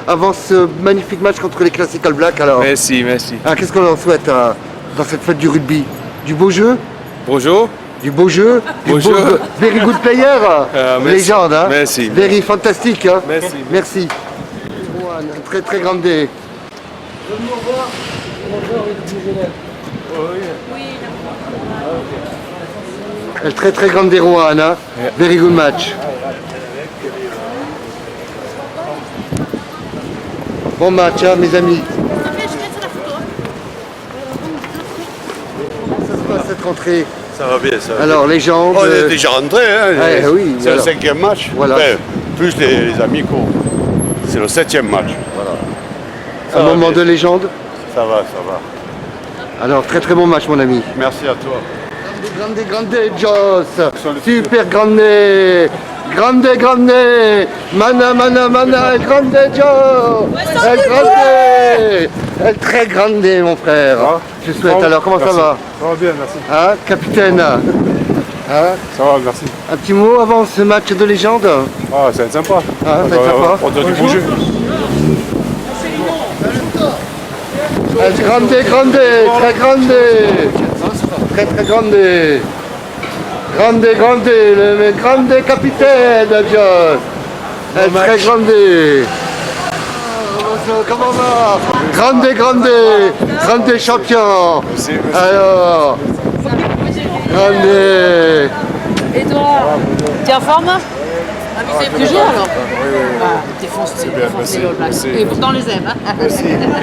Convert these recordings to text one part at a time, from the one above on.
avant ce magnifique match contre les Classic All Blacks alors? Merci, merci. Qu'est-ce qu'on leur souhaite dans cette fête du rugby? Du beau jeu? Bonjour. Du beau jeu? Bonjour. Very good player. Merci. Légende, hein? Merci. Very fantastique. Hein? Merci. Merci. Un très très grande day. El très très grande des Rouen, hein? Very good match. Bon match, hein, mes amis. Comment ça se passe cette rentrée? Ça va bien, ça va Alors, bien. légende. On est déjà rentré, hein. Oui, c'est alors. le 5e match. Voilà. Enfin, plus les amicaux. C'est le 7e match. Ça Un va moment bien. de légende. Ça va. Alors, très très bon match, mon ami. Merci à toi. Grande, Joss. Super grande. Grande. Mana, grande, Joss. El grande. El très grande, mon frère. Je souhaite. Alors, comment ça va? Ça va bien, merci. Hein, capitaine? Hein, Ça va, merci. un petit mot avant ce match de légende? Ah, ça va être sympa. Ah, ça va être sympa. On doit du bouger. El grande, très grande. Très très grande. Grande, le grande capitaine, Joss. El très grande. Comment va? Grande champion. Alors, grande. Et toi, t'es en forme? Toujours alors? T'es foncé, les All Blacks. Et pourtant on les aime.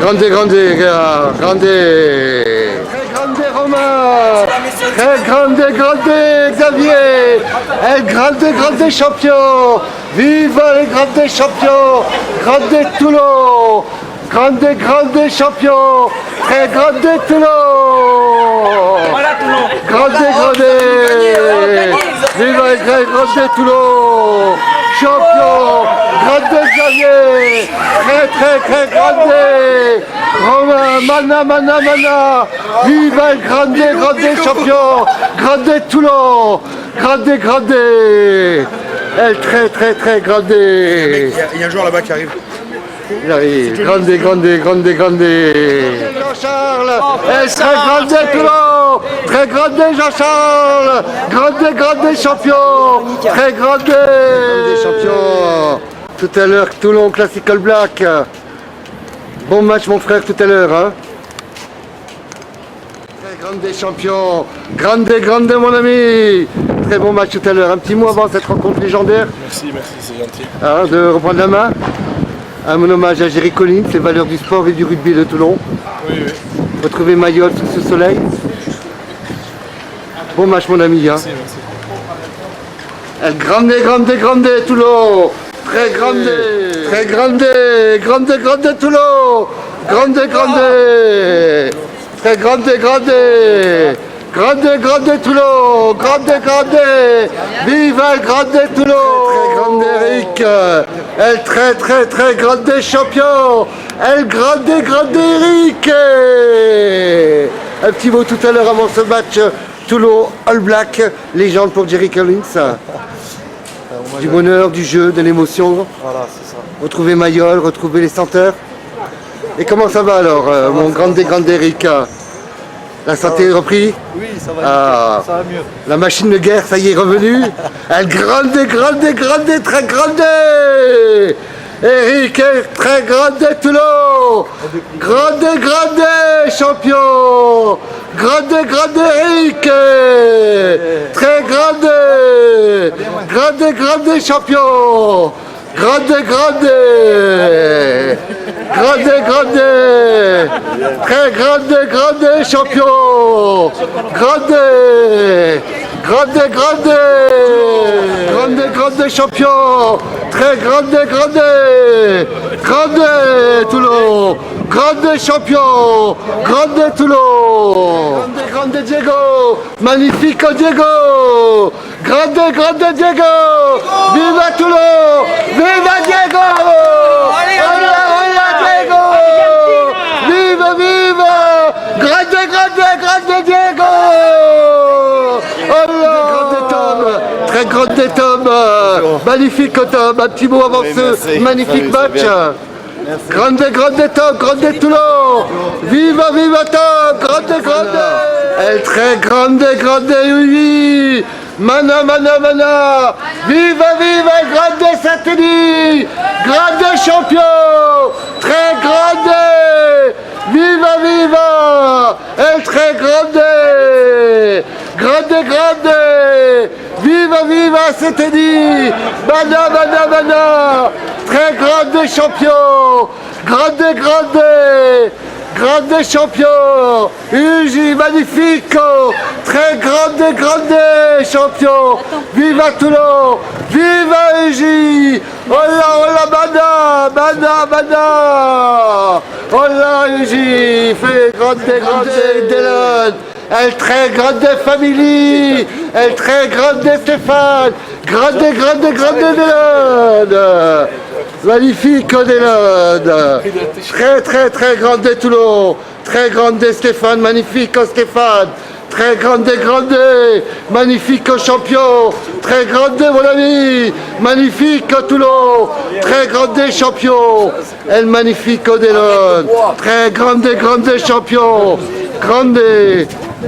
Grande, grande. Très grande Romain. Très grande Xavier. El grande champion. Vive les grandes champions. Grande Toulon. Grande champion. Très grande Toulon. Voilà Toulon. Grande. Vive les grande Toulon. Champion. Grande Xavier. Très grande. Romain, mana. Vive le grande champion. Grande Toulon. Grande. Elle très grande. Il y a un joueur là-bas qui arrive. Il arrive. Grande. Jean-Charles. Elle très grande Toulon. Très grande Jean-Charles. Grande champion. Très grande. Champion. Tout à l'heure, Toulon Classic All Black. Bon match mon frère tout à l'heure, hein. Très grande champion. Grande mon ami. Très bon match tout à l'heure. Un petit mot avant cette rencontre légendaire. Merci, c'est gentil. Hein, de reprendre la main. Un mon hommage à Jerry Collins, les valeurs du sport et du rugby de Toulon. Oui. Retrouver Mayol sous ce soleil. Bon match mon ami, hein. Merci. El grande Toulon. Très grande Toulon. Grande. Très grande Toulon. Grande. Vive el grande Toulon. Très grande Eric. El très grande champion. El grande Eric. Un petit mot tout à l'heure avant ce match. Toulon All Black. Légende pour Jerry Collins. Du bonheur, du jeu, de l'émotion. Voilà, c'est ça. Retrouver Mayol, retrouver les senteurs. Et comment ça va alors, mon grande Eric? La santé est reprise? Oui, ça va mieux. La machine de guerre, ça y est, revenue. Elle grande, très grande. Eric est très grande Toulon. Grande champion. Grande Eric. Très grande champion. Grande. Très grande champion. Grande champion. Très grande Toulon. Grande champion. Grande Toulon. Grande Diego. Magnifique Diego. Grande Diego. Viva Toulon. Viva Diego. Hola Diego. Viva. Grande Diego. Très grande Tom. Magnifique Tom. Un petit mot avant ce magnifique match. Grande, grande Tom, grande Toulon. Viva, viva Tom, grande, grande. El très grande, grande, oui. Mana, mana, mana. Viva, viva, grande Saint-Denis. Grande champion. Très grande. Viva, viva. El très grande. Grande, grande. Viva, viva Saint-Denis. Mana, mana, mana. Très grande champion. Grande, grande. Grande champion, Ugi, magnifique, très grande, grande champion, viva Toulon, viva Ugi, hola, mana, mana, mana, hola Ugi, fait grande, grande Delon, elle très grande famille, elle très grande Stéphane, grande, grande, grande Delon. Magnifique Delon, très très très grande Toulon, très grande Stéphane, magnifique Stéphane, très grande, grande, magnifique champion, très grande mon ami, magnifique Toulon, très grande champion, elle magnifique Delon, très grande, grande champion, grande,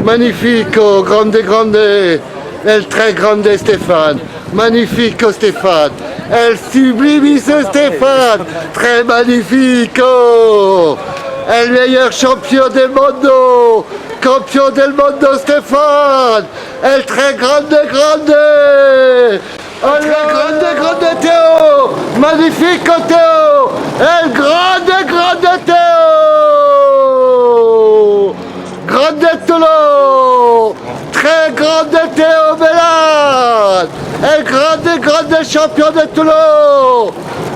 magnifique, grande, grande, elle très grande Stéphane, magnifique Stéphane. Elle sublime Stéphane, très magnifique. Elle meilleur champion du monde, champion del mondo Stéphane. Elle très grande, grande. Elle grande, grande Théo, magnifique Théo. Elle grande, grande Théo. Grande Toulon, très grande Théo Bellade. Elle grande, grande champion de Toulon.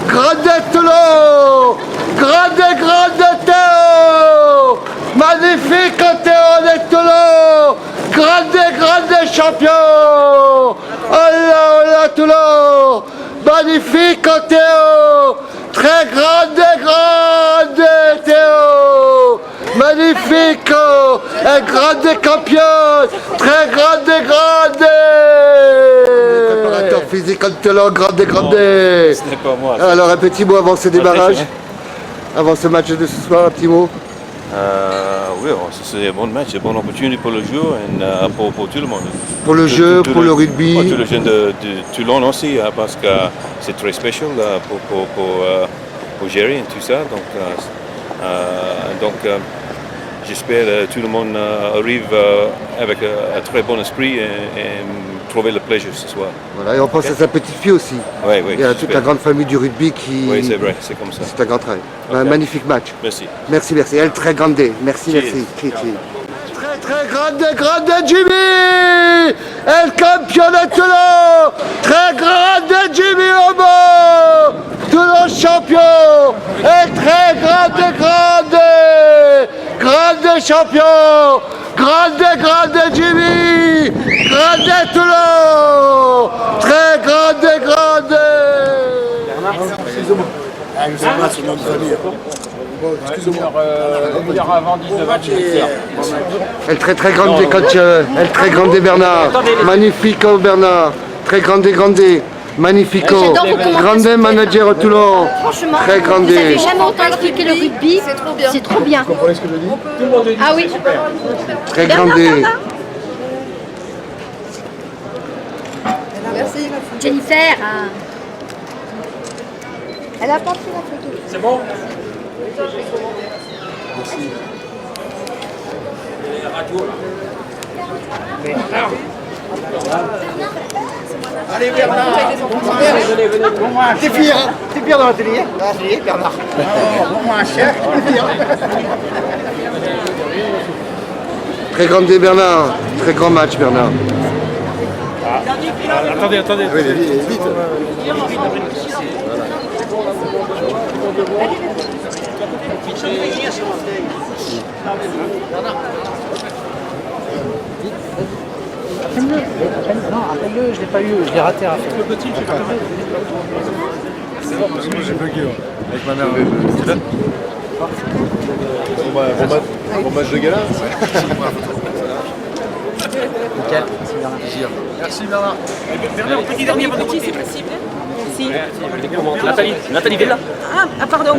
Grande Toulon. Grande, grande Théo. Magnifique Théo de Toulon. Grande, grande champion. Oh là, Toulon. Magnifique Théo. Très grande, grande Théo. Magnifique. Un grande championne. Très grande, grande. Préparateur physique Toulon, grande, grande. Ce n'est pas moi. Alors un petit mot avant ce démarrage. Avant ce match de ce soir, un petit mot. Oui, c'est un bon match, c'est une bonne opportunité pour le jeu et pour tout le monde. Pour le jeu, pour le rugby. Pour tous les jeunes de Toulon aussi, parce que c'est très spécial pour gérer et tout ça. Donc j'espère que tout le monde arrive avec un très bon esprit et trouver le plaisir ce soir. Voilà, et on pense à sa petite fille aussi. Oui, oui. Il y a toute la grande famille du rugby qui... Oui, c'est vrai, c'est comme ça. C'est un grand travail. Okay. Un magnifique match. Merci. Merci, merci. Elle très grande. Merci, Cheers. merci. Cheers. Très, très grande, grande Jimmy. Elle championne de Toulon. Très grande Jimmy Homo. Toulon champion. Elle très grande, grande. Grande champion. Grande, grande Jimmy. Grande Toulon. Très grande, grande. Elle très très grande des coachs, elle très grande des Bernard, magnifique Bernard, très grande des grande, magnifique, grande manager Toulon, Franchement, très grande. vous n'avez jamais autant expliqué le rugby, c'est trop bien. Vous comprenez ce que je dis? Ah oui. Très grande. Merci. Jennifer. Elle a pas pris la photo. C'est bon? Allez Bernard. T'es fier, hein? T'es fier dans l'atelier? L'atelier, Bernard. Bon, un chef, t'es fier. Très grande Bernard, très grand match Bernard. Attendez. Oui, vite. Non, appelle-le, je l'ai pas eu, je l'ai raté à faire. C'est bon, parce que moi j'ai bugué avec ma mère. C'est là. Bon match de gala. Nickel, Merci Bernard. Bernard, petit dernier, c'est possible. Merci. Nathalie Villa. Ah, pardon.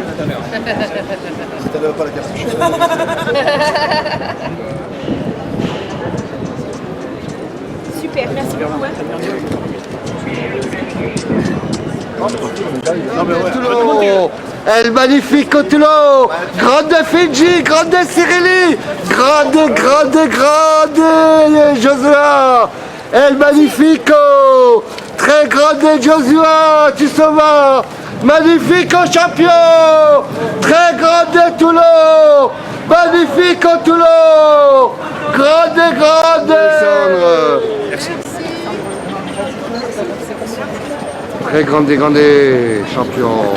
Super, merci beaucoup. Tulo. El magnifico Tulo. Grande Fidji, grande Cyrili. Grande Joshua. El magnifico. Très grande Joshua, tu sauves. Magnifico champion. Très grande Tulo. Magnifico Tulo. Grande. Très grande champion.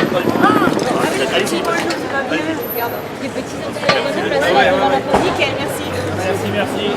Merci.